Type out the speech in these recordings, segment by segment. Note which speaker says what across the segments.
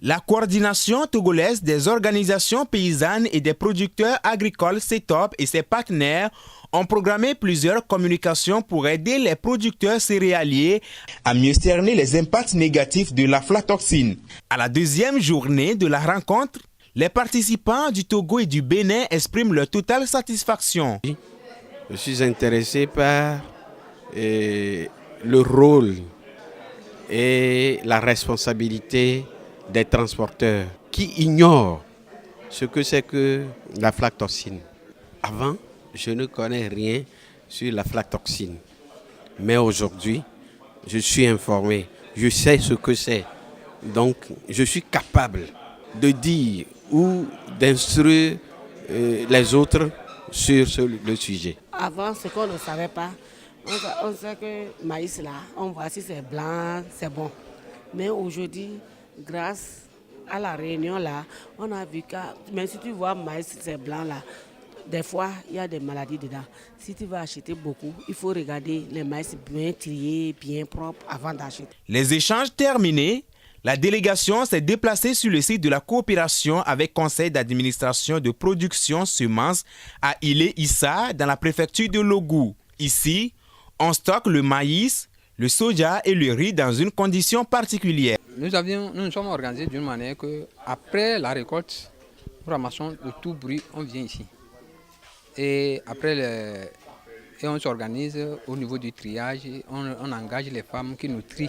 Speaker 1: La coordination togolaise des organisations paysannes et des producteurs agricoles CETOP et ses partenaires ont programmé plusieurs communications pour aider les producteurs céréaliers à mieux cerner les impacts négatifs de l'aflatoxine. À la deuxième journée de la rencontre, les participants du Togo et du Bénin expriment leur totale satisfaction.
Speaker 2: Je suis intéressé par le rôle et la responsabilité des transporteurs qui ignorent ce que c'est que l'aflatoxine. Avant, je ne connais rien sur l'aflatoxine. Mais aujourd'hui, je suis informé, je sais ce que c'est. Donc, je suis capable de dire ou d'instruire les autres sur le sujet.
Speaker 3: Avant, ce qu'on ne savait pas, on sait que le maïs là, on voit si c'est blanc, c'est bon. Mais aujourd'hui, grâce à la réunion là, on a vu que même si tu vois maïs c'est blanc là, des fois il y a des maladies dedans. Si tu vas acheter beaucoup, il faut regarder les maïs bien triés, bien propres avant d'acheter.
Speaker 1: Les échanges terminés, la délégation s'est déplacée sur le site de la coopération avec conseil d'administration de production semences à Ilé-Issa dans la préfecture de Logou. Ici, on stocke le maïs, le soja et le riz dans une condition particulière.
Speaker 4: Nous nous sommes organisés d'une manière que après la récolte, nous ramassons le tout bruit, on vient ici. Et après, on s'organise au niveau du triage, on engage les femmes qui nous trient.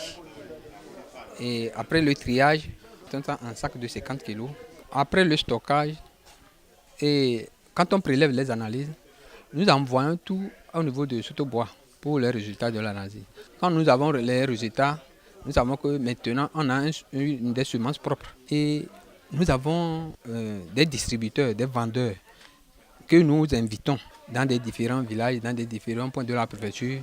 Speaker 4: Et après le triage, c'est un sac de 50 kg. Après le stockage, et quand on prélève les analyses, nous envoyons tout au niveau de Sotobois pour les résultats de l'analyse. Quand nous avons les résultats, nous savons que maintenant on a des semences propres. Et nous avons des distributeurs, des vendeurs que nous invitons dans des différents villages, dans des différents points de la préfecture.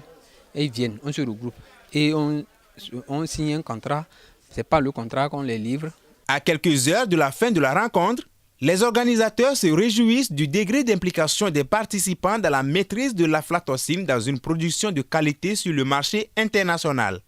Speaker 4: Et ils viennent, on se regroupe et on signe un contrat. Ce n'est pas le contrat qu'on les livre.
Speaker 1: À quelques heures de la fin de la rencontre, les organisateurs se réjouissent du degré d'implication des participants dans la maîtrise de l'aflatoxine dans une production de qualité sur le marché international.